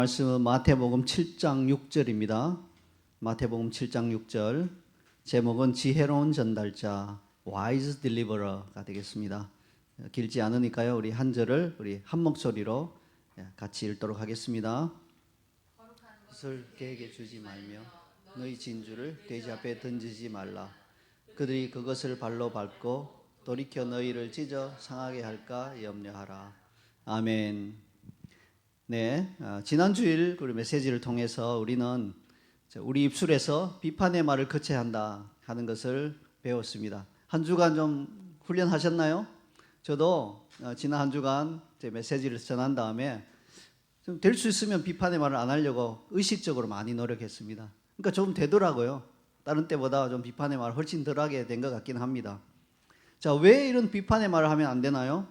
말씀은 마태복음 7장 6절입니다. 마태복음 7장 6절. 제목은 지혜로운 전달자, wise deliverer가 되겠습니다. 길지 않으니까요. 우리 한 절을 우리 한 목소리로 같이 읽도록 하겠습니다. 것을 그에게 주지 말며 너희 진주를 돼지 앞에 던지지 말라. 그들이 그것을 발로 밟고 돌이켜 너희를 찢어 상하게 할까 염려하라. 아멘. 네, 지난 주일 우리 메시지를 통해서 우리는 우리 입술에서 비판의 말을 거쳐야 한다 하는 것을 배웠습니다. 한 주간 좀 훈련하셨나요? 저도 지난 한 주간 제 메시지를 전한 다음에 좀 될 수 있으면 비판의 말을 안 하려고 의식적으로 많이 노력했습니다. 그러니까 좀 되더라고요. 다른 때보다 좀 비판의 말을 훨씬 덜하게 된 것 같긴 합니다. 자, 왜 이런 비판의 말을 하면 안 되나요?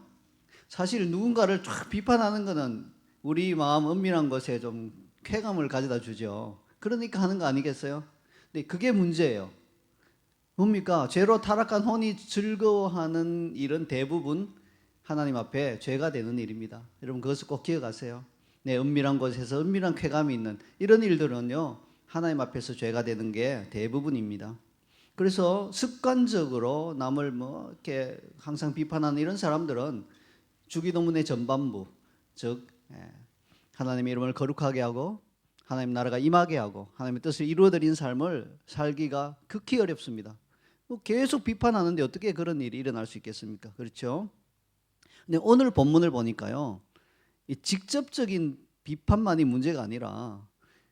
사실 누군가를 쫙 비판하는 것은 우리 마음 은밀한 것에 좀 쾌감을 가져다 주죠. 그러니까 하는 거 아니겠어요? 근데 그게 문제예요. 뭡니까? 죄로 타락한 혼이 즐거워하는 일은 대부분 하나님 앞에 죄가 되는 일입니다. 여러분 그것을 꼭 기억하세요. 내 은밀한 곳에서 은밀한 쾌감이 있는 이런 일들은요, 하나님 앞에서 죄가 되는 게 대부분입니다. 그래서 습관적으로 남을 이렇게 항상 비판하는 이런 사람들은 주기도문의 전반부, 즉 하나님의 이름을 거룩하게 하고 하나님 나라가 임하게 하고 하나님의 뜻을 이루어드린 삶을 살기가 극히 어렵습니다. 계속 비판하는데 어떻게 그런 일이 일어날 수 있겠습니까? 그렇죠? 근데 오늘 본문을 보니까요, 이 직접적인 비판만이 문제가 아니라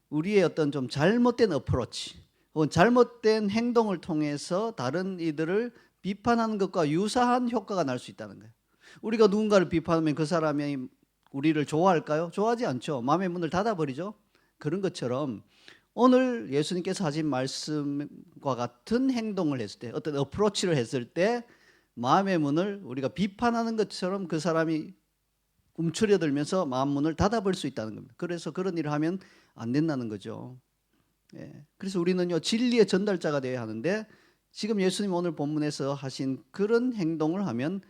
우리의 어떤 좀 잘못된 어프로치 혹은 잘못된 행동을 통해서 다른 이들을 비판하는 것과 유사한 효과가 날 수 있다는 거예요. 우리가 누군가를 비판하면 그 사람이 우리를 좋아할까요? 좋아하지 않죠. 마음의 문을 닫아버리죠. 그런 것처럼 오늘 예수님께서 하신 말씀과 같은 행동을 했을 때, 어떤 어프로치를 했을 때 마음의 문을 우리가 비판하는 것처럼 그 사람이 움츠려들면서 마음 문을 닫아버릴 수 있다는 겁니다. 그래서 그런 일을 하면 안 된다는 거죠. 그래서 우리는요, 진리의 전달자가 되어야 하는데 지금 예수님 오늘 본문에서 하신 그런 행동을 하면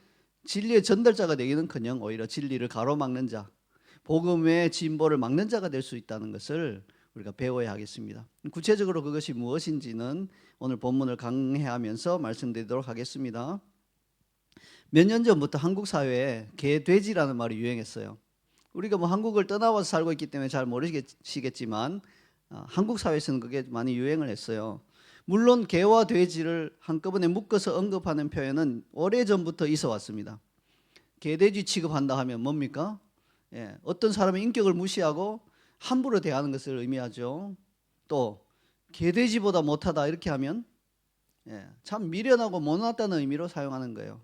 진리의 전달자가 되기는커녕 오히려 진리를 가로막는 자, 복음의 진보를 막는 자가 될 수 있다는 것을 우리가 배워야 하겠습니다. 구체적으로 그것이 무엇인지는 오늘 본문을 강해하면서 말씀드리도록 하겠습니다. 몇 년 전부터 한국 사회에 개돼지라는 말이 유행했어요. 우리가 한국을 떠나와서 살고 있기 때문에 잘 모르시겠지만 한국 사회에서는 그게 많이 유행을 했어요. 물론 개와 돼지를 한꺼번에 묶어서 언급하는 표현은 오래전부터 있어 왔습니다. 개돼지 취급한다 하면 뭡니까? 어떤 사람의 인격을 무시하고 함부로 대하는 것을 의미하죠. 또 개돼지보다 못하다 이렇게 하면 참 미련하고 못났다는 의미로 사용하는 거예요.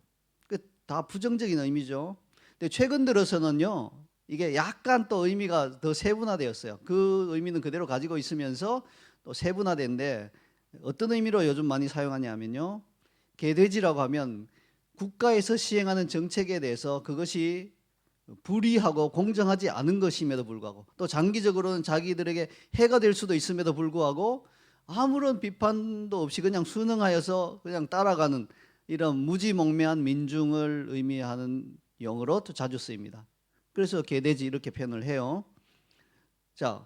다 부정적인 의미죠. 근데 최근 들어서는요, 이게 약간 또 의미가 더 세분화되었어요. 그 의미는 그대로 가지고 있으면서 또 세분화된데 어떤 의미로 요즘 많이 사용하냐면요, 개돼지라고 하면 국가에서 시행하는 정책에 대해서 그것이 불의하고 공정하지 않은 것임에도 불구하고 또 장기적으로는 자기들에게 해가 될 수도 있음에도 불구하고 아무런 비판도 없이 그냥 순응하여서 그냥 따라가는 이런 무지몽매한 민중을 의미하는 용어로 또 자주 쓰입니다. 그래서 개돼지 이렇게 표현을 해요. 자,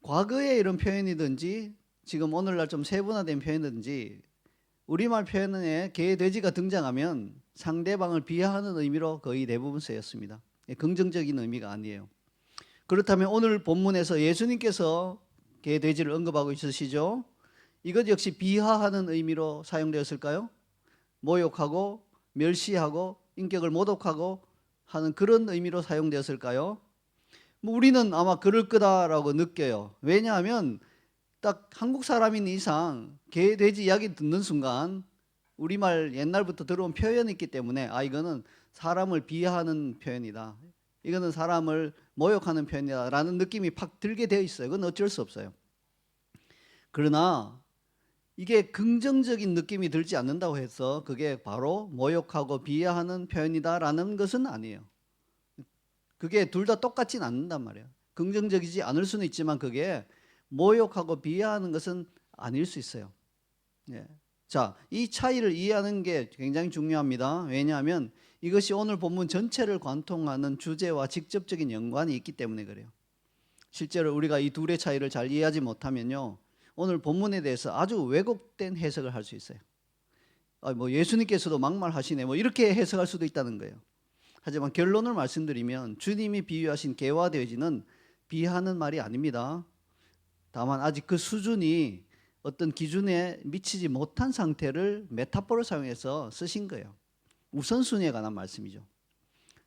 과거에 이런 표현이든지 지금 오늘날 좀 세분화된 표현이든지 우리말 표현에 개돼지가 등장하면 상대방을 비하하는 의미로 거의 대부분 쓰였습니다. 긍정적인 의미가 아니에요. 그렇다면 오늘 본문에서 예수님께서 개돼지를 언급하고 있으시죠? 이것 역시 비하하는 의미로 사용되었을까요? 모욕하고 멸시하고 인격을 모독하고 하는 그런 의미로 사용되었을까요? 우리는 아마 그럴 거다라고 느껴요. 왜냐하면 딱 한국 사람인 이상 개, 돼지 이야기 듣는 순간 우리말 옛날부터 들어온 표현이 있기 때문에 이거는 사람을 비하하는 표현이다, 이거는 사람을 모욕하는 표현이다 라는 느낌이 팍 들게 되어 있어요. 그건 어쩔 수 없어요. 그러나 이게 긍정적인 느낌이 들지 않는다고 해서 그게 바로 모욕하고 비하하는 표현이다라는 것은 아니에요. 그게 둘 다 똑같진 않는단 말이에요. 긍정적이지 않을 수는 있지만 그게 모욕하고 비하하는 것은 아닐 수 있어요. 자, 이 차이를 이해하는 게 굉장히 중요합니다. 왜냐하면 이것이 오늘 본문 전체를 관통하는 주제와 직접적인 연관이 있기 때문에 그래요. 실제로 우리가 이 둘의 차이를 잘 이해하지 못하면요, 오늘 본문에 대해서 아주 왜곡된 해석을 할 수 있어요. 뭐 예수님께서도 막말하시네 뭐 이렇게 해석할 수도 있다는 거예요. 하지만 결론을 말씀드리면 주님이 비유하신 개와 돼지는 비하하는 말이 아닙니다. 다만 아직 그 수준이 어떤 기준에 미치지 못한 상태를 메타포를 사용해서 쓰신 거예요. 우선순위에 관한 말씀이죠.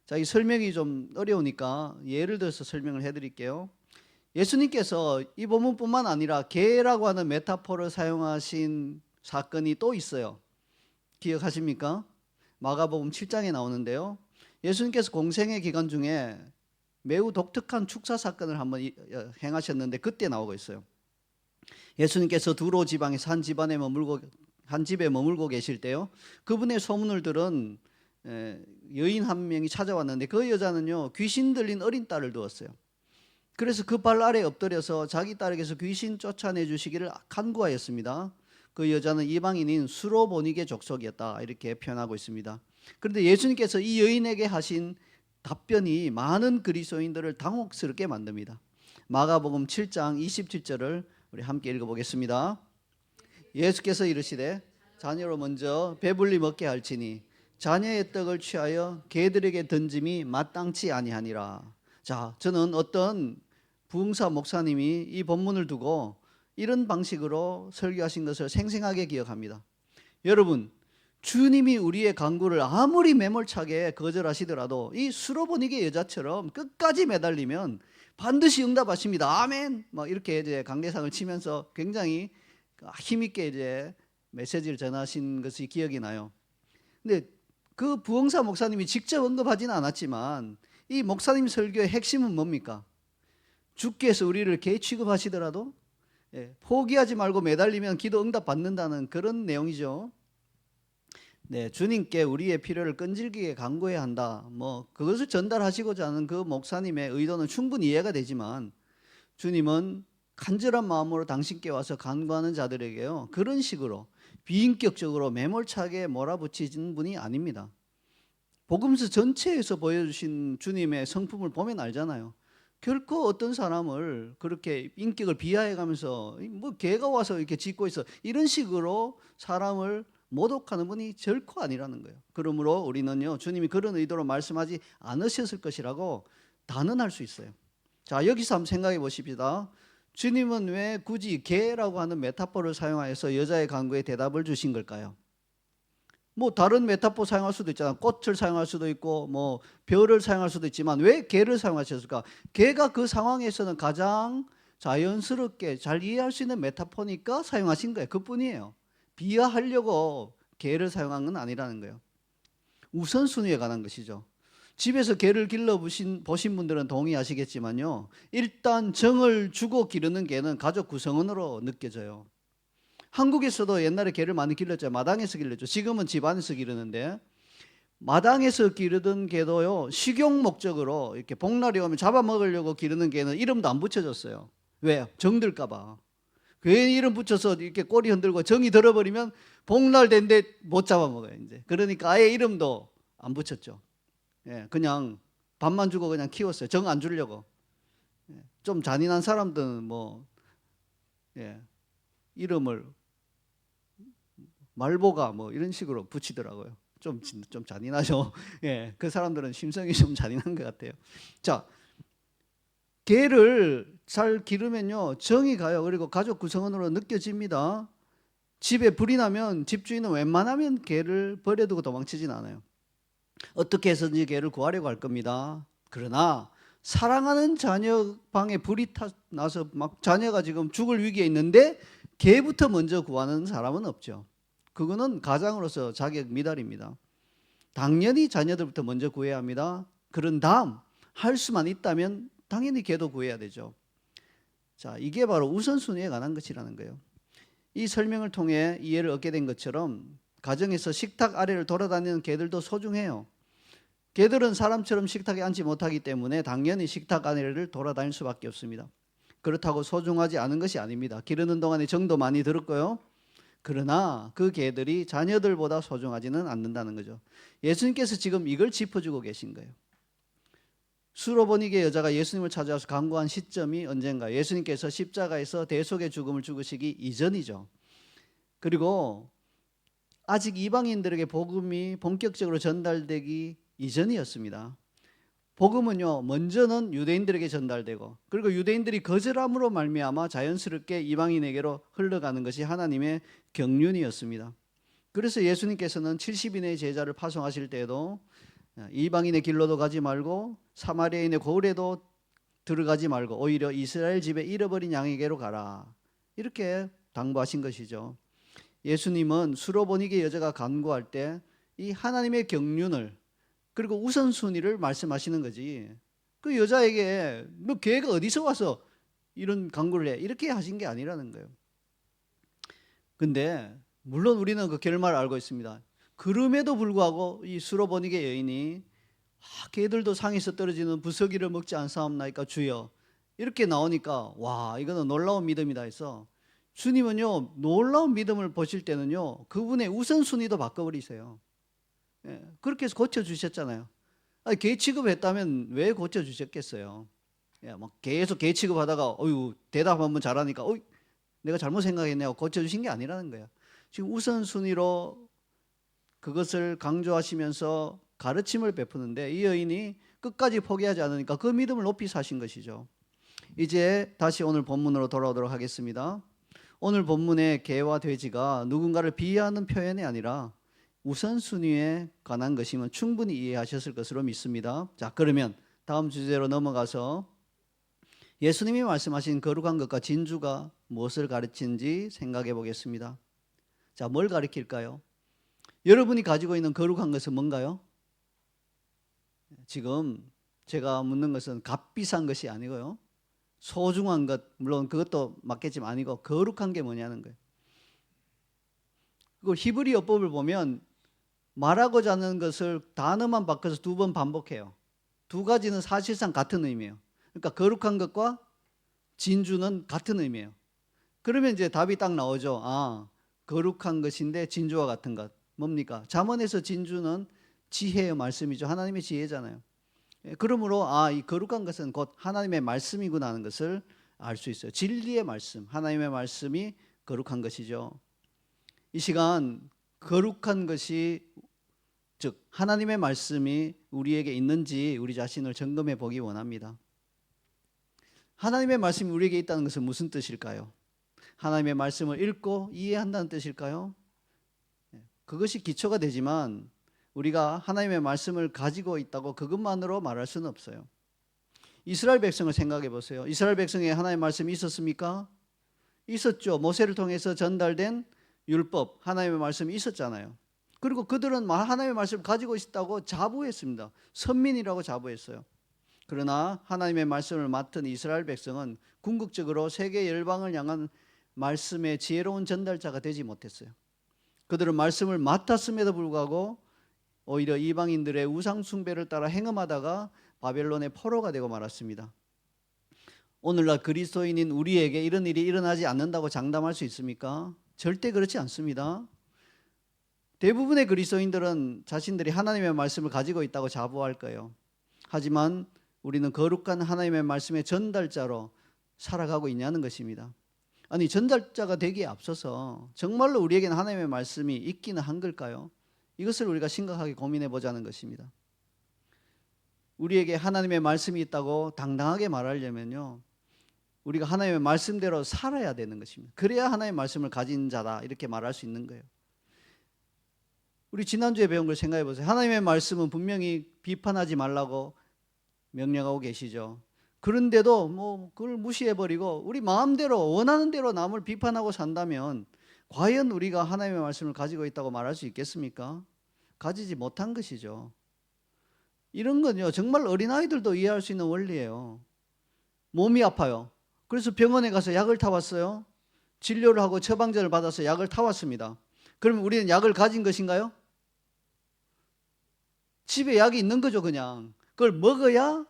자, 이 설명이 좀 어려우니까 예를 들어서 설명을 해드릴게요. 예수님께서 이 본문뿐만 아니라 개라고 하는 메타포를 사용하신 사건이 또 있어요. 기억하십니까? 마가복음 7장에 나오는데요. 예수님께서 공생의 기간 중에 매우 독특한 축사 사건을 한번 행하셨는데 그때 나오고 있어요. 예수님께서 두로 지방에서 한 집에 머물고 계실 때요, 그분의 소문을 들은 여인 한 명이 찾아왔는데 그 여자는요, 귀신 들린 어린 딸을 두었어요. 그래서 그 발 아래 엎드려서 자기 딸에게서 귀신 쫓아내 주시기를 간구하였습니다. 그 여자는 이방인인 수로보니게 족속이었다, 이렇게 표현하고 있습니다. 그런데 예수님께서 이 여인에게 하신 답변이 많은 그리스도인들을 당혹스럽게 만듭니다. 마가복음 7장 27절을 우리 함께 읽어보겠습니다. 예수께서 이르시되 자녀로 먼저 배불리 먹게 할지니 자녀의 떡을 취하여 개들에게 던짐이 마땅치 아니하니라. 자, 저는 어떤 부흥사 목사님이 이 본문을 두고 이런 방식으로 설교하신 것을 생생하게 기억합니다. 여러분, 주님이 우리의 간구를 아무리 매몰차게 거절하시더라도 이 수로보니게 여자처럼 끝까지 매달리면 반드시 응답하십니다. 아멘. 막 이렇게 이제 강대상을 치면서 굉장히 힘있게 이제 메시지를 전하신 것이 기억이 나요. 근데 그 부흥사 목사님이 직접 언급하지는 않았지만 이 목사님 설교의 핵심은 뭡니까? 주께서 우리를 개 취급하시더라도 포기하지 말고 매달리면 기도 응답 받는다는 그런 내용이죠. 네, 주님께 우리의 필요를 끈질기게 간구해야 한다. 뭐 그것을 전달하시고자 하는 그 목사님의 의도는 충분히 이해가 되지만 주님은 간절한 마음으로 당신께 와서 간구하는 자들에게요, 그런 식으로 비인격적으로 매몰차게 몰아붙이는 분이 아닙니다. 복음서 전체에서 보여주신 주님의 성품을 보면 알잖아요. 결코 어떤 사람을 그렇게 인격을 비하해가면서 뭐 개가 와서 이렇게 짖고 있어 이런 식으로 사람을 모독하는 분이 결코 아니라는 거예요. 그러므로 우리는요, 주님이 그런 의도로 말씀하지 않으셨을 것이라고 단언할 수 있어요. 자, 여기서 한번 생각해 보십시다. 주님은 왜 굳이 개라고 하는 메타포를 사용하여서 여자의 간구에 대답을 주신 걸까요? 뭐 다른 메타포 사용할 수도 있잖아. 꽃을 사용할 수도 있고 뭐 별을 사용할 수도 있지만 왜 개를 사용하셨을까? 개가 그 상황에서는 가장 자연스럽게 잘 이해할 수 있는 메타포니까 사용하신 거예요. 그뿐이에요. 비하하려고 개를 사용한 건 아니라는 거예요. 우선순위에 관한 것이죠. 집에서 개를 길러보신 분들은 동의하시겠지만요, 일단 정을 주고 기르는 개는 가족 구성원으로 느껴져요. 한국에서도 옛날에 개를 많이 길렀죠. 마당에서 길렀죠. 지금은 집 안에서 기르는데, 마당에서 기르던 개도요, 식용 목적으로 이렇게 복날이 오면 잡아먹으려고 기르는 개는 이름도 안 붙여줬어요. 왜? 정들까 봐. 괜히 이름 붙여서 이렇게 꼬리 흔들고 정이 들어버리면 복날 된데 못 잡아먹어요, 이제. 그러니까 아예 이름도 안 붙였죠. 예, 그냥 밥만 주고 그냥 키웠어요. 정 안 주려고. 예, 좀 잔인한 사람들은 뭐, 예, 이름을 말보가 뭐 이런 식으로 붙이더라고요. 좀 잔인하죠. 예, 그 사람들은 심성이 좀 잔인한 것 같아요. 자, 개를 잘 기르면요, 정이 가요. 그리고 가족 구성원으로 느껴집니다. 집에 불이 나면 집주인은 웬만하면 개를 버려두고 도망치진 않아요. 어떻게 해서든지 개를 구하려고 할 겁니다. 그러나 사랑하는 자녀 방에 불이 나서 막 자녀가 지금 죽을 위기에 있는데 개부터 먼저 구하는 사람은 없죠. 그거는 가장으로서 자격 미달입니다. 당연히 자녀들부터 먼저 구해야 합니다. 그런 다음 할 수만 있다면 당연히 개도 구해야 되죠. 자, 이게 바로 우선순위에 관한 것이라는 거예요. 이 설명을 통해 이해를 얻게 된 것처럼 가정에서 식탁 아래를 돌아다니는 개들도 소중해요. 개들은 사람처럼 식탁에 앉지 못하기 때문에 당연히 식탁 아래를 돌아다닐 수밖에 없습니다. 그렇다고 소중하지 않은 것이 아닙니다. 기르는 동안에 정도 많이 들었고요. 그러나 그 개들이 자녀들보다 소중하지는 않는다는 거죠. 예수님께서 지금 이걸 짚어주고 계신 거예요. 수로보니게 여자가 예수님을 찾아와서 간구한 시점이 언젠가? 예수님께서 십자가에서 대속의 죽음을 죽으시기 이전이죠. 그리고 아직 이방인들에게 복음이 본격적으로 전달되기 이전이었습니다. 복음은요, 먼저는 유대인들에게 전달되고, 그리고 유대인들이 거절함으로 말미암아 자연스럽게 이방인에게로 흘러가는 것이 하나님의 경륜이었습니다. 그래서 예수님께서는 70인의 제자를 파송하실 때에도 이방인의 길로도 가지 말고 사마리아인의 고을에도 들어가지 말고 오히려 이스라엘 집에 잃어버린 양에게로 가라, 이렇게 당부하신 것이죠. 예수님은 수로보니게 여자가 간구할 때 이 하나님의 경륜을, 그리고 우선순위를 말씀하시는 거지, 그 여자에게 너 걔가 어디서 와서 이런 간구를 해, 이렇게 하신 게 아니라는 거예요. 근데 물론 우리는 그 결말을 알고 있습니다. 그럼에도 불구하고 이 수로보니게 여인이 걔들도 상에서 떨어지는 부서기를 먹지 않사옵나이까 주여, 이렇게 나오니까 와, 이거는 놀라운 믿음이다 해서 주님은요, 놀라운 믿음을 보실 때는요, 그분의 우선순위도 바꿔버리세요. 예, 그렇게 해서 고쳐주셨잖아요. 개 취급했다면 왜 고쳐주셨겠어요? 예, 막 계속 개 취급하다가 어유 대답 한번 잘하니까 내가 잘못 생각했네요, 고쳐주신 게 아니라는 거예요. 지금 우선순위로 그것을 강조하시면서 가르침을 베푸는데 이 여인이 끝까지 포기하지 않으니까 그 믿음을 높이 사신 것이죠. 이제 다시 오늘 본문으로 돌아오도록 하겠습니다. 오늘 본문의 개와 돼지가 누군가를 비하하는 표현이 아니라 우선순위에 관한 것이면 충분히 이해하셨을 것으로 믿습니다. 자, 그러면 다음 주제로 넘어가서 예수님이 말씀하신 거룩한 것과 진주가 무엇을 가르치는지 생각해 보겠습니다. 자, 뭘 가르칠까요? 여러분이 가지고 있는 거룩한 것은 뭔가요? 지금 제가 묻는 것은 값비싼 것이 아니고요, 소중한 것, 물론 그것도 맞겠지만 아니고 거룩한 게 뭐냐는 거예요. 그 히브리어법을 보면 말하고자 하는 것을 단어만 바꿔서 두 번 반복해요. 두 가지는 사실상 같은 의미예요. 그러니까 거룩한 것과 진주는 같은 의미예요. 그러면 이제 답이 딱 나오죠. 아, 거룩한 것인데 진주와 같은 것. 뭡니까? 잠언에서 진주는 지혜의 말씀이죠. 하나님의 지혜잖아요. 그러므로 이 거룩한 것은 곧 하나님의 말씀이구나 하는 것을 알 수 있어요. 진리의 말씀, 하나님의 말씀이 거룩한 것이죠. 이 시간 거룩한 것이, 즉 하나님의 말씀이 우리에게 있는지 우리 자신을 점검해 보기 원합니다. 하나님의 말씀이 우리에게 있다는 것은 무슨 뜻일까요? 하나님의 말씀을 읽고 이해한다는 뜻일까요? 그것이 기초가 되지만 우리가 하나님의 말씀을 가지고 있다고 그것만으로 말할 수는 없어요. 이스라엘 백성을 생각해 보세요. 이스라엘 백성에 하나님의 말씀이 있었습니까? 있었죠. 모세를 통해서 전달된 율법, 하나님의 말씀이 있었잖아요. 그리고 그들은 하나님의 말씀을 가지고 있다고 자부했습니다. 선민이라고 자부했어요. 그러나 하나님의 말씀을 맡은 이스라엘 백성은 궁극적으로 세계 열방을 향한 말씀의 지혜로운 전달자가 되지 못했어요. 그들은 말씀을 맡았음에도 불구하고 오히려 이방인들의 우상 숭배를 따라 행음하다가 바벨론의 포로가 되고 말았습니다. 오늘날 그리스도인인 우리에게 이런 일이 일어나지 않는다고 장담할 수 있습니까? 절대 그렇지 않습니다. 대부분의 그리스도인들은 자신들이 하나님의 말씀을 가지고 있다고 자부할 거예요. 하지만 우리는 거룩한 하나님의 말씀의 전달자로 살아가고 있냐는 것입니다. 아니, 전달자가 되기에 앞서서 정말로 우리에게는 하나님의 말씀이 있기는 한 걸까요? 이것을 우리가 심각하게 고민해 보자는 것입니다. 우리에게 하나님의 말씀이 있다고 당당하게 말하려면요, 우리가 하나님의 말씀대로 살아야 되는 것입니다. 그래야 하나님의 말씀을 가진 자다, 이렇게 말할 수 있는 거예요. 우리 지난주에 배운 걸 생각해 보세요. 하나님의 말씀은 분명히 비판하지 말라고 명령하고 계시죠. 그런데도 그걸 무시해버리고 우리 마음대로 원하는 대로 남을 비판하고 산다면 과연 우리가 하나님의 말씀을 가지고 있다고 말할 수 있겠습니까? 가지지 못한 것이죠. 이런 건요, 정말 어린아이들도 이해할 수 있는 원리예요. 몸이 아파요. 그래서 병원에 가서 약을 타왔어요. 진료를 하고 처방전을 받아서 약을 타왔습니다. 그러면 우리는 약을 가진 것인가요? 집에 약이 있는 거죠. 그냥 그걸 먹어야,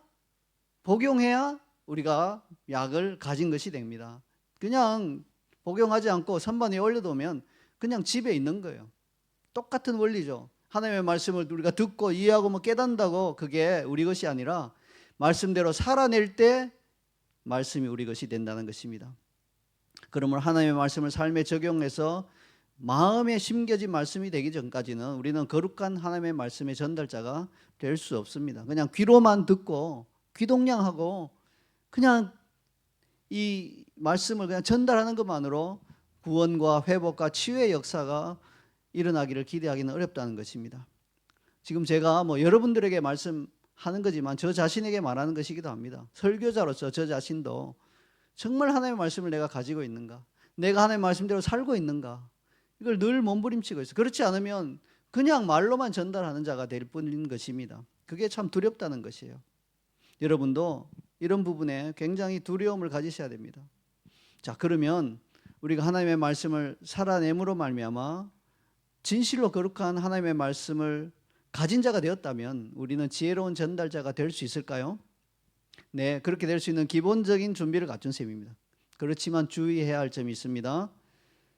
복용해야 우리가 약을 가진 것이 됩니다. 그냥 복용하지 않고 선반 위에 올려두면 그냥 집에 있는 거예요. 똑같은 원리죠. 하나님의 말씀을 우리가 듣고 이해하고 깨닫는다고 그게 우리 것이 아니라 말씀대로 살아낼 때 말씀이 우리 것이 된다는 것입니다. 그러므로 하나님의 말씀을 삶에 적용해서 마음에 심겨진 말씀이 되기 전까지는 우리는 거룩한 하나님의 말씀의 전달자가 될 수 없습니다. 그냥 귀로만 듣고 귀동냥하고 그냥 이 말씀을 그냥 전달하는 것만으로 구원과 회복과 치유의 역사가 일어나기를 기대하기는 어렵다는 것입니다. 지금 제가 여러분들에게 말씀하는 거지만 저 자신에게 말하는 것이기도 합니다. 설교자로서 저 자신도 정말 하나님의 말씀을 내가 가지고 있는가? 내가 하나님의 말씀대로 살고 있는가? 이걸 늘 몸부림치고 있어요. 그렇지 않으면 그냥 말로만 전달하는 자가 될 뿐인 것입니다. 그게 참 두렵다는 것이에요. 여러분도 이런 부분에 굉장히 두려움을 가지셔야 됩니다. 자, 그러면 우리가 하나님의 말씀을 살아냄으로 말미암아 진실로 거룩한 하나님의 말씀을 가진 자가 되었다면 우리는 지혜로운 전달자가 될 수 있을까요? 네, 그렇게 될 수 있는 기본적인 준비를 갖춘 셈입니다. 그렇지만 주의해야 할 점이 있습니다.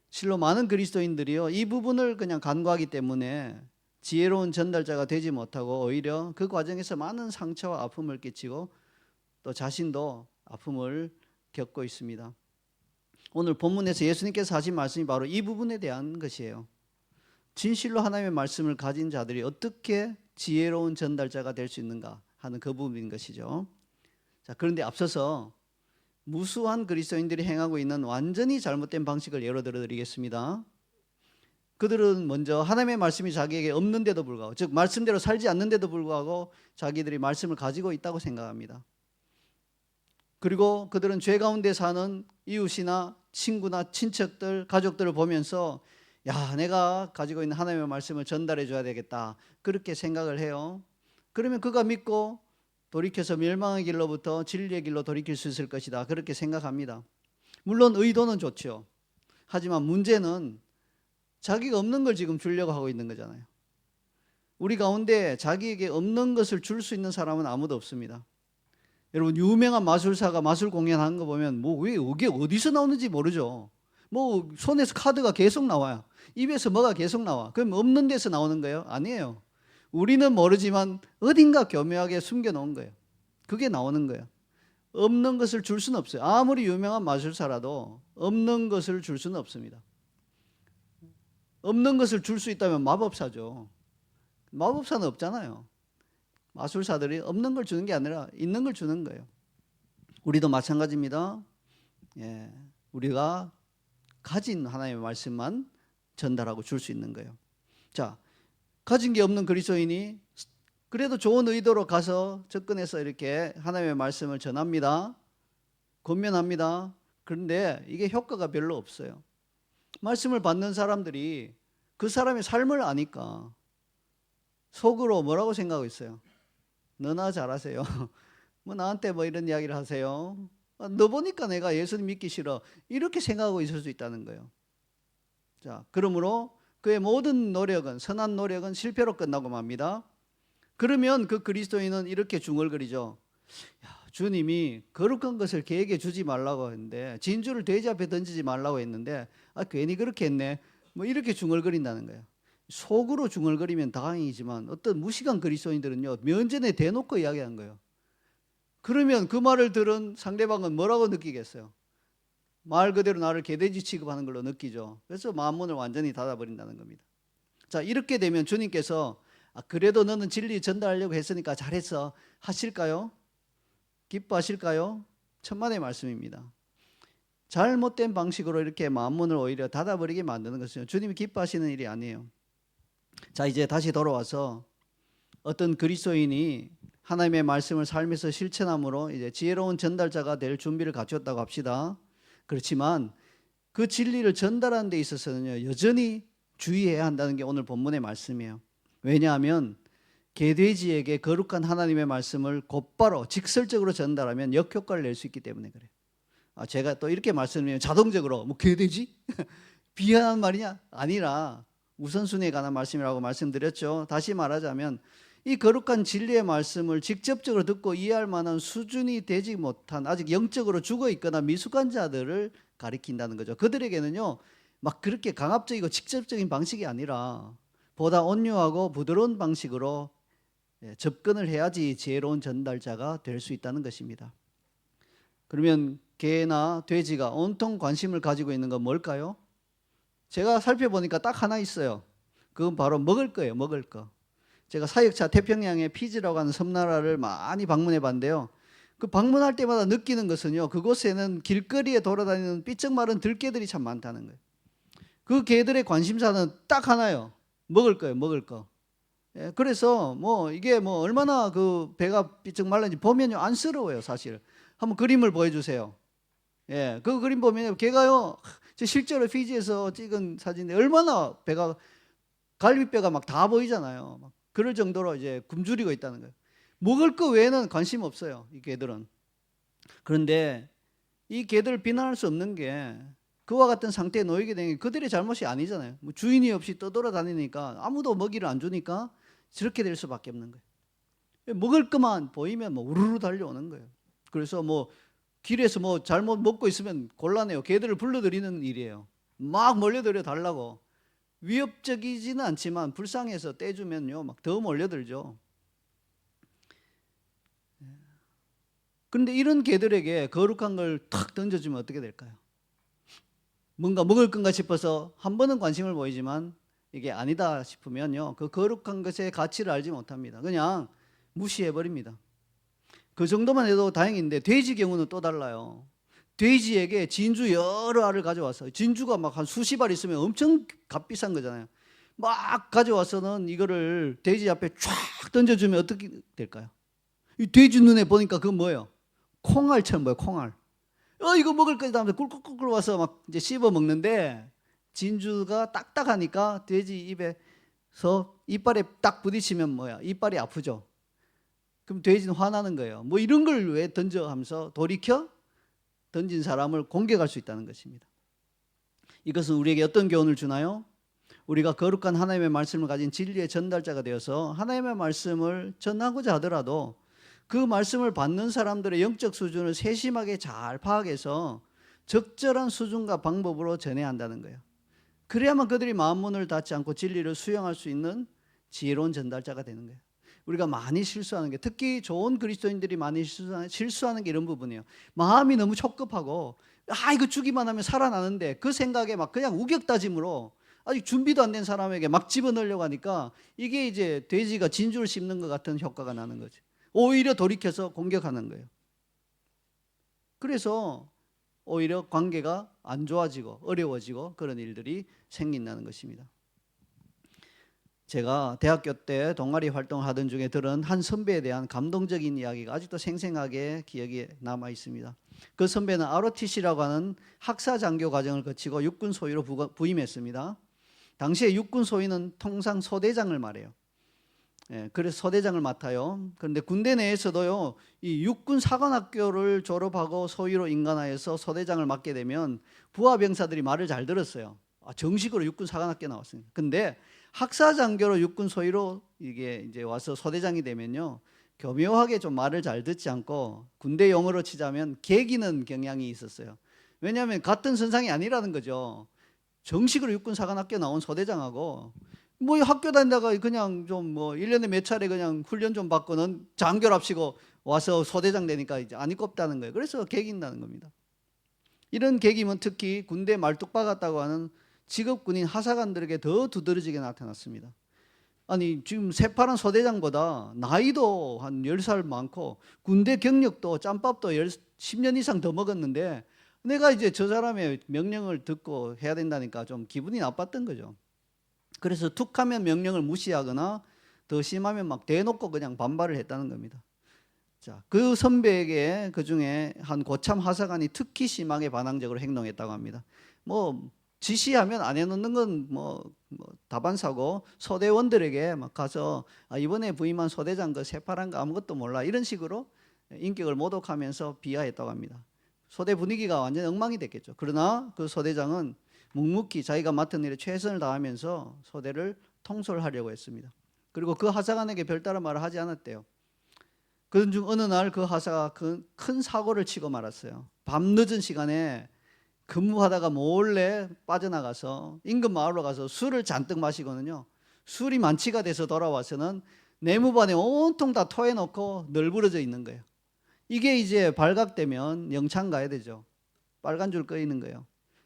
실로 많은 그리스도인들이요, 이 부분을 그냥 간과하기 때문에 지혜로운 전달자가 되지 못하고 오히려 그 과정에서 많은 상처와 아픔을 끼치고 또 자신도 아픔을 겪고 있습니다. 오늘 본문에서 예수님께서 하신 말씀이 바로 이 부분에 대한 것이에요. 진실로 하나님의 말씀을 가진 자들이 어떻게 지혜로운 전달자가 될 수 있는가 하는 그 부분인 것이죠. 자, 그런데 앞서서 무수한 그리스도인들이 행하고 있는 완전히 잘못된 방식을 예로 들어 드리겠습니다. 그들은 먼저 하나님의 말씀이 자기에게 없는데도 불구하고, 즉 말씀대로 살지 않는데도 불구하고 자기들이 말씀을 가지고 있다고 생각합니다. 그리고 그들은 죄 가운데 사는 이웃이나 친구나 친척들, 가족들을 보면서 야, 내가 가지고 있는 하나님의 말씀을 전달해 줘야 되겠다, 그렇게 생각을 해요. 그러면 그가 믿고 돌이켜서 멸망의 길로부터 진리의 길로 돌이킬 수 있을 것이다, 그렇게 생각합니다. 물론 의도는 좋죠. 하지만 문제는 자기가 없는 걸 지금 주려고 하고 있는 거잖아요. 우리 가운데 자기에게 없는 것을 줄 수 있는 사람은 아무도 없습니다. 여러분, 유명한 마술사가 마술 공연하는 거 보면 왜 이게 어디서 나오는지 모르죠. 손에서 카드가 계속 나와요. 입에서 뭐가 계속 나와. 그럼 없는 데서 나오는 거예요? 아니에요. 우리는 모르지만 어딘가 교묘하게 숨겨놓은 거예요. 그게 나오는 거예요. 없는 것을 줄 수는 없어요. 아무리 유명한 마술사라도 없는 것을 줄 수는 없습니다. 없는 것을 줄 수 있다면 마법사죠. 마법사는 없잖아요. 마술사들이 없는 걸 주는 게 아니라 있는 걸 주는 거예요. 우리도 마찬가지입니다. 우리가 가진 하나님의 말씀만 전달하고 줄 수 있는 거예요. 자, 가진 게 없는 그리스도인이 그래도 좋은 의도로 가서 접근해서 이렇게 하나님의 말씀을 전합니다. 권면합니다. 그런데 이게 효과가 별로 없어요. 말씀을 받는 사람들이 그 사람의 삶을 아니까 속으로 뭐라고 생각하고 있어요? 너나 잘하세요. 나한테 이런 이야기를 하세요. 너 보니까 내가 예수님 믿기 싫어, 이렇게 생각하고 있을 수 있다는 거예요. 자, 그러므로 그의 모든 노력은, 선한 노력은 실패로 끝나고 맙니다. 그러면 그 그리스도인은 이렇게 중얼거리죠. 주님이 거룩한 것을 걔에게 주지 말라고 했는데, 진주를 돼지 앞에 던지지 말라고 했는데 괜히 그렇게 했네, 이렇게 중얼거린다는 거예요. 속으로 중얼거리면 다행이지만 어떤 무식한 그리스도인들은요, 면전에 대놓고 이야기한 거예요. 그러면 그 말을 들은 상대방은 뭐라고 느끼겠어요? 말 그대로 나를 개돼지 취급하는 걸로 느끼죠. 그래서 마음문을 완전히 닫아버린다는 겁니다. 자, 이렇게 되면 주님께서 그래도 너는 진리 전달하려고 했으니까 잘했어 하실까요? 기뻐하실까요? 천만의 말씀입니다. 잘못된 방식으로 이렇게 마음문을 오히려 닫아버리게 만드는 것은 주님이 기뻐하시는 일이 아니에요. 자, 이제 다시 돌아와서 어떤 그리스도인이 하나님의 말씀을 삶에서 실천함으로 이제 지혜로운 전달자가 될 준비를 갖췄다고 합시다. 그렇지만 그 진리를 전달하는 데 있어서는요, 여전히 주의해야 한다는 게 오늘 본문의 말씀이에요. 왜냐하면 개돼지에게 거룩한 하나님의 말씀을 곧바로 직설적으로 전달하면 역효과를 낼 수 있기 때문에 그래요. 제가 또 이렇게 말씀드리면 자동적으로 개돼지? 비하한 말이냐? 아니라 우선순위에 관한 말씀이라고 말씀드렸죠. 다시 말하자면 이 거룩한 진리의 말씀을 직접적으로 듣고 이해할 만한 수준이 되지 못한, 아직 영적으로 죽어 있거나 미숙한 자들을 가리킨다는 거죠. 그들에게는요, 그렇게 강압적이고 직접적인 방식이 아니라 보다 온유하고 부드러운 방식으로 접근을 해야지 지혜로운 전달자가 될 수 있다는 것입니다. 그러면 개나 돼지가 온통 관심을 가지고 있는 건 뭘까요? 제가 살펴보니까 딱 하나 있어요. 그건 바로 먹을 거예요. 먹을 거. 제가 사역차 태평양의 피지라고 하는 섬나라를 많이 방문해 봤는데요. 그 방문할 때마다 느끼는 것은요, 그곳에는 길거리에 돌아다니는 삐쩍 마른 들개들이 참 많다는 거예요. 그 개들의 관심사는 딱 하나요. 먹을 거예요. 먹을 거. 그래서 뭐 이게 뭐 얼마나 그 배가 삐쩍 말랐는지 보면요 안쓰러워요. 사실 한번 그림을 보여주세요. 그 그림 보면 개가요, 실제로 피지에서 찍은 사진인데 얼마나 배가, 갈비뼈가 막 다 보이잖아요. 막 그럴 정도로 이제 굶주리고 있다는 거예요. 먹을 거 외에는 관심 없어요, 이 개들은. 그런데 이 개들을 비난할 수 없는 게, 그와 같은 상태에 놓이게 된 게 그들의 잘못이 아니잖아요. 뭐 주인이 없이 떠돌아다니니까 아무도 먹이를 안 주니까 저렇게 될 수밖에 없는 거예요. 먹을 것만 보이면 뭐 우르르 달려오는 거예요. 그래서 뭐 길에서 뭐 잘못 먹고 있으면 곤란해요. 개들을 불러들이는 일이에요. 막 몰려들여 달라고. 위협적이지는 않지만 불쌍해서 떼주면요 막 더 몰려들죠. 그런데 이런 개들에게 거룩한 걸 탁 던져주면 어떻게 될까요? 뭔가 먹을 건가 싶어서 한 번은 관심을 보이지만 이게 아니다 싶으면요, 그 거룩한 것의 가치를 알지 못합니다. 그냥 무시해버립니다. 그 정도만 해도 다행인데 돼지 경우는 또 달라요. 돼지에게 진주 여러 알을 가져와서, 진주가 막 한 수십 알 있으면 엄청 값비싼 거잖아요. 막 가져와서는 이거를 돼지 앞에 쫙 던져주면 어떻게 될까요? 이 돼지 눈에 보니까 그건 뭐예요? 콩알처럼 보여요. 콩알. 이거 먹을 거다 하면서 꿀꿀꿀 와서 막 이제 씹어 먹는데, 진주가 딱딱하니까 돼지 입에서 이빨에 딱 부딪히면 뭐야? 이빨이 아프죠. 그럼 돼지는 화나는 거예요. 뭐 이런 걸 왜 던져 하면서 돌이켜 던진 사람을 공격할 수 있다는 것입니다. 이것은 우리에게 어떤 교훈을 주나요? 우리가 거룩한 하나님의 말씀을 가진 진리의 전달자가 되어서 하나님의 말씀을 전하고자 하더라도 그 말씀을 받는 사람들의 영적 수준을 세심하게 잘 파악해서 적절한 수준과 방법으로 전해야 한다는 거예요. 그래야만 그들이 마음문을 닫지 않고 진리를 수용할 수 있는 지혜로운 전달자가 되는 거예요. 우리가 많이 실수하는 게, 특히 좋은 그리스도인들이 많이 실수하는 게 이런 부분이에요. 마음이 너무 촉급하고 이거 주기만 하면 살아나는데 그 생각에 막 그냥 우격다짐으로 아직 준비도 안 된 사람에게 막 집어넣으려고 하니까 이게 이제 돼지가 진주를 씹는 것 같은 효과가 나는 거죠. 오히려 돌이켜서 공격하는 거예요. 그래서 오히려 관계가 안 좋아지고 어려워지고 그런 일들이 생긴다는 것입니다. 제가 대학교 때 동아리 활동을 하던 중에 들은 한 선배에 대한 감동적인 이야기가 아직도 생생하게 기억에 남아 있습니다. 그 선배는 ROTC라고 하는 학사 장교 과정을 거치고 육군 소위로 부임했습니다. 당시에 육군 소위는 통상 소대장을 말해요. 그래서 소대장을 맡아요. 그런데 군대 내에서도요, 이 육군 사관학교를 졸업하고 소위로 인간화해서 소대장을 맡게 되면 부하 병사들이 말을 잘 들었어요. 정식으로 육군 사관학교 나왔습니다. 근데 학사장교로 육군 소위로 이게 이제 와서 소대장이 되면요, 교묘하게 좀 말을 잘 듣지 않고 군대 용어로 치자면 개기는 경향이 있었어요. 왜냐하면 같은 선상이 아니라는 거죠. 정식으로 육군 사관학교 나온 소대장하고 뭐 학교 다니다가 그냥 좀 뭐 1년에 몇 차례 그냥 훈련 좀 받고는 장교랍시고 와서 소대장 되니까 이제 안 입겁다는 거예요. 그래서 개긴다는 겁니다. 이런 개김은 특히 군대 말뚝박 같다고 하는 직업군인 하사관들에게 더 두드러지게 나타났습니다. 아니 지금 새파란 소대장보다 나이도 한 10살 많고 군대 경력도 짬밥도 10년 이상 더 먹었는데 내가 이제 저 사람의 명령을 듣고 해야 된다니까 좀 기분이 나빴던 거죠. 그래서 툭 하면 명령을 무시하거나 더 심하면 막 대놓고 그냥 반발을 했다는 겁니다. 자, 그 선배에게 그 중에 한 고참 하사관이 특히 심하게 반항적으로 행동했다고 합니다. 뭐 지시하면 안 해놓는 건 뭐 다반사고, 소대원들에게 막 가서 이번에 부임한 소대장 그 새파란 거 아무것도 몰라 이런 식으로 인격을 모독하면서 비하했다고 합니다. 소대 분위기가 완전 엉망이 됐겠죠. 그러나 그 소대장은 묵묵히 자기가 맡은 일에 최선을 다하면서 소대를 통솔하려고 했습니다. 그리고 그 하사관에게 별다른 말을 하지 않았대요. 그런 중 어느 날 그 하사가 큰 사고를 치고 말았어요. 밤늦은 시간에 근무하다가 몰래 빠져나가서 인근 마을로 가서 술을 잔뜩 마시거든요. 술이 만취가 돼서 돌아와서는 내무반에 온통 다 토해놓고 널브러져 있는 거예요. 이게 이제 발각되면 영창 가야 되죠. 빨간 줄 꺼 있는 거예요.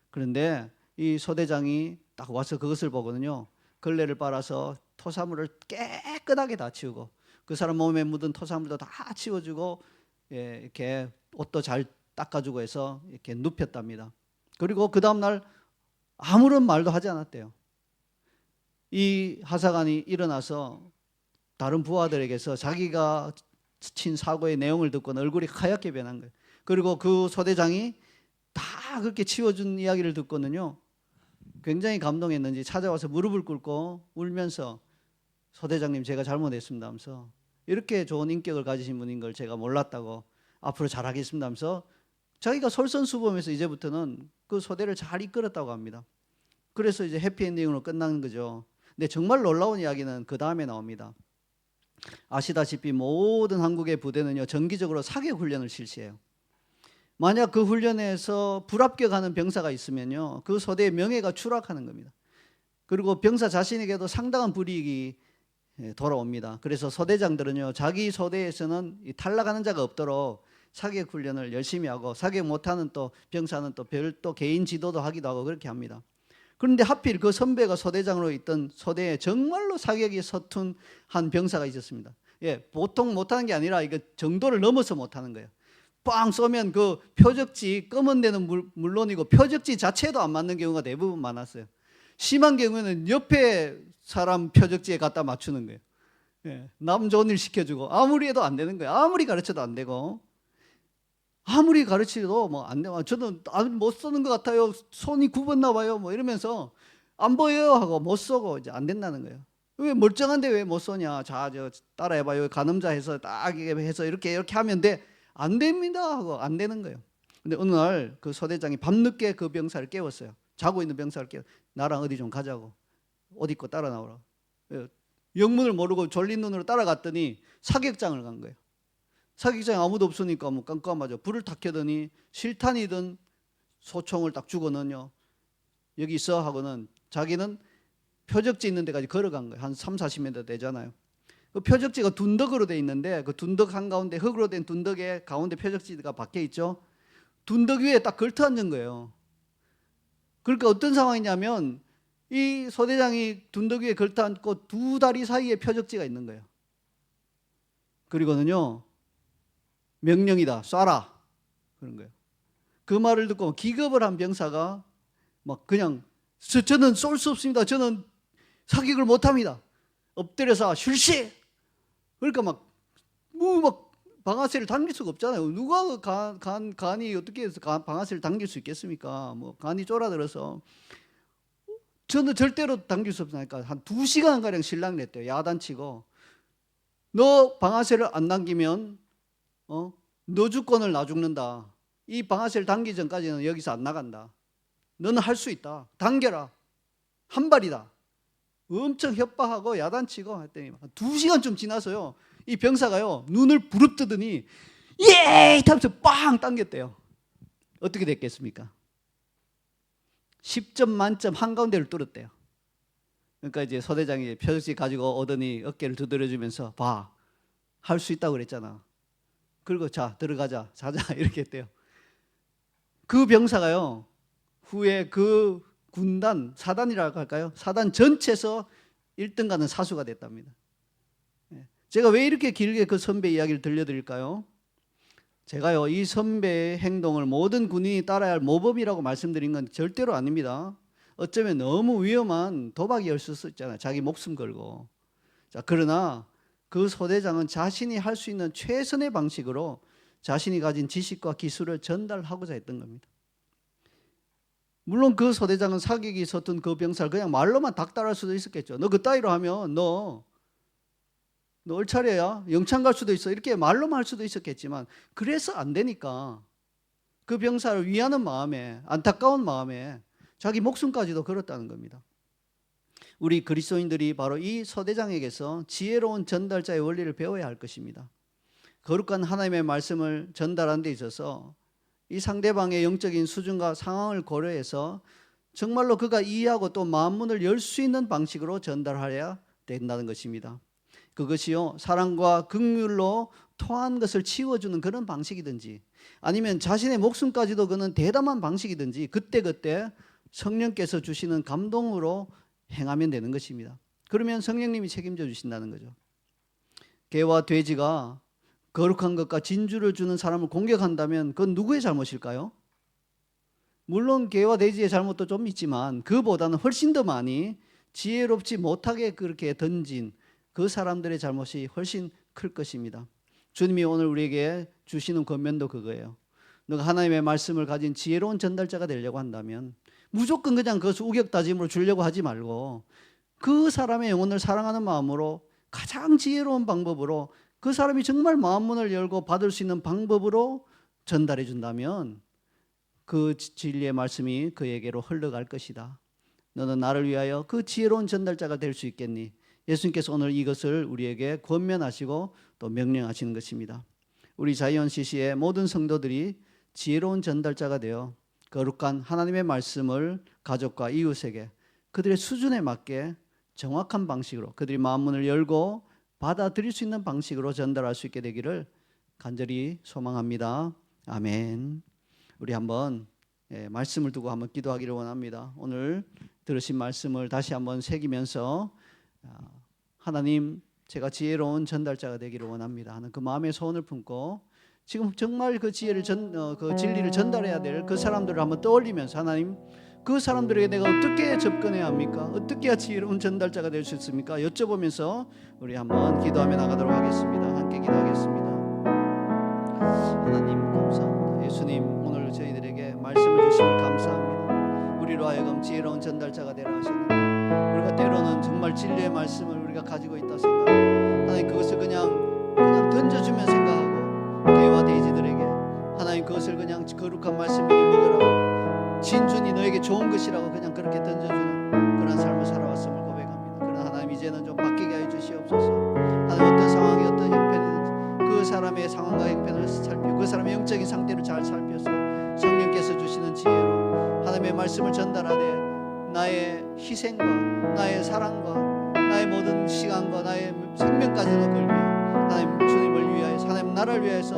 그런데 이 소대장이 딱 와서 그것을 보거든요. 걸레를 빨아서 토사물을 깨끗하게 다 치우고 그 사람 몸에 묻은 토사물도 다 치워주고 이렇게 옷도 잘 닦아주고 해서 이렇게 눕혔답니다. 그리고 그 다음날 아무런 말도 하지 않았대요. 이 하사관이 일어나서 다른 부하들에게서 자기가 친 사고의 내용을 듣고는 얼굴이 하얗게 변한 거예요. 그리고 그 소대장이 다 그렇게 치워준 이야기를 듣고는요, 굉장히 감동했는지 찾아와서 무릎을 꿇고 울면서 소대장님 제가 잘못했습니다 하면서 이렇게 좋은 인격을 가지신 분인 걸 제가 몰랐다고 앞으로 잘하겠습니다 하면서 자기가 솔선수범해서 이제부터는 그 소대를 잘 이끌었다고 합니다. 그래서 이제 해피엔딩으로 끝나는 거죠. 근데 정말 놀라운 이야기는 그 다음에 나옵니다. 아시다시피 모든 한국의 부대는요 정기적으로 사격 훈련을 실시해요. 만약 그 훈련에서 불합격하는 병사가 있으면요 그 소대의 명예가 추락하는 겁니다. 그리고 병사 자신에게도 상당한 불이익이 돌아옵니다. 그래서 소대장들은요 자기 소대에서는 탈락하는 자가 없도록 사격 훈련을 열심히 하고 사격 못하는 또 병사는 또 별도 개인 지도도 하기도 하고 그렇게 합니다. 그런데 하필 그 선배가 소대장으로 있던 소대에 정말로 사격이 서툰 한 병사가 있었습니다. 보통 못하는 게 아니라 이거 정도를 넘어서 못하는 거예요. 빵 쏘면 그 표적지 검은 데는 물론이고 표적지 자체도 안 맞는 경우가 대부분 많았어요. 심한 경우에는 옆에 사람 표적지에 갖다 맞추는 거예요. 남 좋은 일 시켜주고 아무리 해도 안 되는 거예요. 아무리 가르쳐도 안 되고 아무리 가르치도 뭐 안 되고 저는 못 쏘는 것 같아요. 손이 굽었나 봐요. 뭐 이러면서 안 보여요 하고 못 쏘고 이제 안 된다는 거예요. 왜 멀쩡한데 왜 못 쏘냐? 자, 저 따라해봐요. 가늠자 해서 딱 해서 이렇게 하면 돼. 안 됩니다 하고 안 되는 거예요. 근데 어느 날 그 소대장이 밤늦게 그 병사를 깨웠어요. 자고 있는 병사를 깨워. 나랑 어디 좀 가자고. 옷 입고 따라 나오라. 영문을 모르고 졸린 눈으로 따라갔더니 사격장을 간 거예요. 사격장에 아무도 없으니까 뭐 깜깜하죠. 불을 탁 켜더니 실탄이든 소총을 딱 주고는요. 여기 있어 하고는 자기는 표적지 있는 데까지 걸어간 거예요. 한 30-40m 되잖아요. 그 표적지가 둔덕으로 돼 있는데 그 둔덕 한가운데 흙으로 된 둔덕에 가운데 표적지가 박혀 있죠. 둔덕 위에 딱 걸터 앉은 거예요. 그러니까 어떤 상황이냐면 이 소대장이 둔덕 위에 걸터 앉고 두 다리 사이에 표적지가 있는 거예요. 그리고는요. 명령이다. 쏴라. 그런 거예요. 그 말을 듣고 기겁을 한 병사가 막 그냥 저는 쏠 수 없습니다. 저는 사격을 못합니다. 엎드려서 실시. 그러니까 막 방아쇠를 당길 수가 없잖아요. 누가 간이 어떻게 해서 방아쇠를 당길 수 있겠습니까? 뭐 간이 쫄아들어서 저는 절대로 당길 수 없으니까 한 2시간 가량 실랑을 했대요. 야단치고 너 방아쇠를 안 당기면 너 주권을 나 죽는다. 이 방아쇠를 당기기 전까지는 여기서 안 나간다. 너는 할 수 있다. 당겨라. 한 발이다. 엄청 협박하고 야단치고 했더니 2시간쯤 지나서요. 이 병사가요. 눈을 부릅뜨더니 예! 하면서 빵 당겼대요. 어떻게 됐겠습니까? 10점 만점 한가운데를 뚫었대요. 그러니까 이제 소대장이 표적지 가지고 오더니 어깨를 두드려주면서 봐. 할 수 있다고 그랬잖아. 그리고 자 들어가자. 자자 이렇게 했대요. 그 병사가요. 후에 그 군단, 사단이라고 할까요? 사단 전체에서 1등 가는 사수가 됐답니다. 제가 왜 이렇게 길게 그 선배 이야기를 들려드릴까요? 제가요 이 선배의 행동을 모든 군인이 따라야 할 모범이라고 말씀드린 건 절대로 아닙니다. 어쩌면 너무 위험한 도박이었을 수 있잖아요. 자기 목숨 걸고. 자, 그러나 그 소대장은 자신이 할 수 있는 최선의 방식으로 자신이 가진 지식과 기술을 전달하고자 했던 겁니다. 물론 그 소대장은 사격이 서툰 그 병사를 그냥 말로만 닥달할 수도 있었겠죠. 너 그따위로 하면 너 얼차례야. 영창 갈 수도 있어. 이렇게 말로만 할 수도 있었겠지만 그래서 안 되니까 그 병사를 위하는 마음에 안타까운 마음에 자기 목숨까지도 걸었다는 겁니다. 우리 그리스도인들이 바로 이 소대장에게서 지혜로운 전달자의 원리를 배워야 할 것입니다. 거룩한 하나님의 말씀을 전달하는 데 있어서 이 상대방의 영적인 수준과 상황을 고려해서 정말로 그가 이해하고 또 마음문을 열 수 있는 방식으로 전달하여야 된다는 것입니다. 그것이요 사랑과 긍휼로 토한 것을 치워주는 그런 방식이든지 아니면 자신의 목숨까지도 그는 대담한 방식이든지 그때그때 성령께서 주시는 감동으로 행하면 되는 것입니다. 그러면 성령님이 책임져 주신다는 거죠. 개와 돼지가 거룩한 것과 진주를 주는 사람을 공격한다면 그건 누구의 잘못일까요? 물론 개와 돼지의 잘못도 좀 있지만 그보다는 훨씬 더 많이 지혜롭지 못하게 그렇게 던진 그 사람들의 잘못이 훨씬 클 것입니다. 주님이 오늘 우리에게 주시는 권면도 그거예요. 너가 하나님의 말씀을 가진 지혜로운 전달자가 되려고 한다면 무조건 그냥 그것을 우격다짐으로 주려고 하지 말고 그 사람의 영혼을 사랑하는 마음으로 가장 지혜로운 방법으로 그 사람이 정말 마음문을 열고 받을 수 있는 방법으로 전달해 준다면 그 진리의 말씀이 그에게로 흘러갈 것이다. 너는 나를 위하여 그 지혜로운 전달자가 될 수 있겠니? 예수님께서 오늘 이것을 우리에게 권면하시고 또 명령하시는 것입니다. 우리 자이언 CC의 모든 성도들이 지혜로운 전달자가 되어 거룩한 하나님의 말씀을 가족과 이웃에게 그들의 수준에 맞게 정확한 방식으로 그들이 마음문을 열고 받아들일 수 있는 방식으로 전달할 수 있게 되기를 간절히 소망합니다. 아멘. 우리 한번 말씀을 두고 한번 기도하기를 원합니다. 오늘 들으신 말씀을 다시 한번 새기면서 하나님 제가 지혜로운 전달자가 되기를 원합니다 하는 그 마음의 소원을 품고 지금 정말 그 지혜를 그 진리를 전달해야 될 그 사람들을 한번 떠올리면서 하나님 그 사람들에게 내가 어떻게 접근해야 합니까? 어떻게 해야 지혜로운 전달자가 될 수 있습니까? 여쭤보면서 우리 한번 기도하며 나가도록 하겠습니다. 함께 기도하겠습니다. 하나님 감사합니다. 예수님 오늘 저희들에게 말씀을 주심을 감사합니다. 우리로 하여금 지혜로운 전달자가 되라 하시는 우리가 때로는 정말 진리의 말씀을 우리가 가지고 있다 생각 하나님 그것을 그냥 던져주면 생각하고 개와 돼지들에게 하나님 그것을 그냥 거룩한 말씀이니 먹으라고 진주니 너에게 좋은 것이라고 그냥 그렇게 던져주는 그런 삶을 살아왔음을 고백합니다. 그러나 하나님 이제는 좀 바뀌게 해 주시옵소서. 하나님 어떤 상황이 어떤 형편이든지 그 사람의 상황과 형편을 살피고 그 사람의 영적인 상태를 잘 살펴서 성령께서 주시는 지혜로 하나님의 말씀을 전달하되 나의 희생과 나의 사랑과 나의 모든 시간과 나의 생명까지도 걸며 하나님 주님을 위하여서 하나님 나라를 위하여서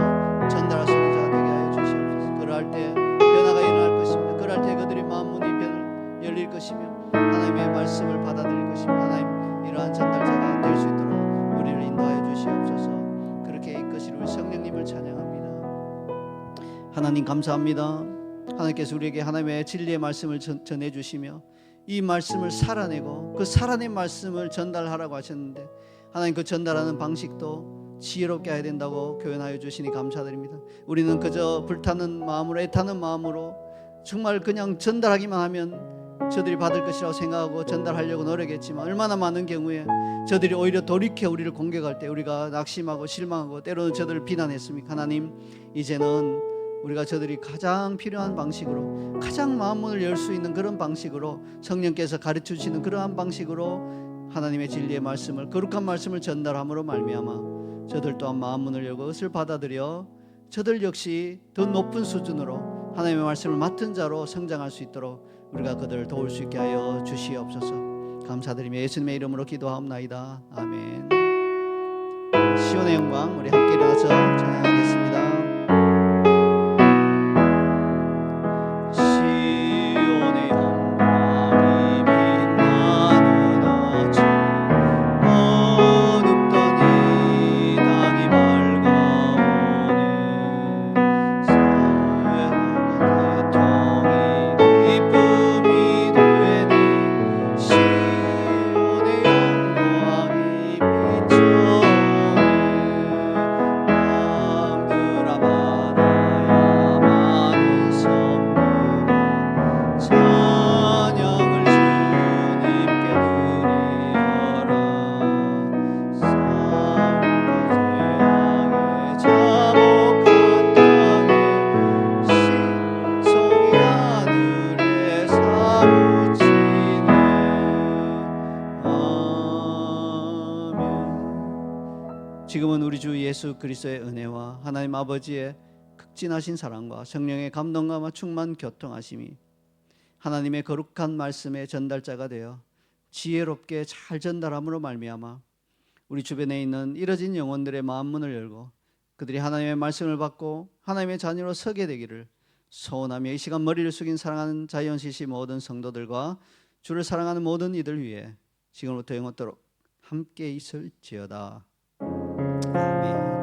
전달할 수 있는 자가 되게 하여 주시옵소서. 그러할 때 변화가 일어날 것입니다. 그럴 때 그들의 마음문이 열릴 것이며 하나님의 말씀을 받아들일 것입니다. 하나님 이러한 전달자가 될 수 있도록 우리를 인도하여 주시옵소서. 그렇게 이끄실 우리 성령님을 찬양합니다. 하나님 감사합니다. 하나님께서 우리에게 하나님의 진리의 말씀을 전해주시며 이 말씀을 살아내고 그 살아낸 말씀을 전달하라고 하셨는데 하나님 그 전달하는 방식도 지혜롭게 해야 된다고 교훈하여 주시니 감사드립니다. 우리는 그저 불타는 마음으로 애타는 마음으로 정말 그냥 전달하기만 하면 저들이 받을 것이라고 생각하고 전달하려고 노력했지만 얼마나 많은 경우에 저들이 오히려 돌이켜 우리를 공격할 때 우리가 낙심하고 실망하고 때로는 저들을 비난했습니까? 하나님 이제는 우리가 저들이 가장 필요한 방식으로 가장 마음문을 열 수 있는 그런 방식으로 성령께서 가르쳐 주시는 그러한 방식으로 하나님의 진리의 말씀을 거룩한 말씀을 전달함으로 말미암아 저들 또한 마음문을 열고 그것을 받아들여 저들 역시 더 높은 수준으로 하나님의 말씀을 맡은 자로 성장할 수 있도록 우리가 그들을 도울 수 있게 하여 주시옵소서. 감사드리며 예수님의 이름으로 기도하옵나이다. 아멘. 시온의 영광 우리 함께 일어나서 찬양하겠습니다. 지금은 우리 주 예수 그리스도의 은혜와 하나님 아버지의 극진하신 사랑과 성령의 감동과 충만 교통하심이 하나님의 거룩한 말씀의 전달자가 되어 지혜롭게 잘 전달함으로 말미암아 우리 주변에 있는 이뤄진 영혼들의 마음 문을 열고 그들이 하나님의 말씀을 받고 하나님의 자녀로 서게 되기를 소원하며 이 시간 머리를 숙인 사랑하는 자이언CC 모든 성도들과 주를 사랑하는 모든 이들 위해 지금부터 영원토록 함께 있을지어다. 아멘.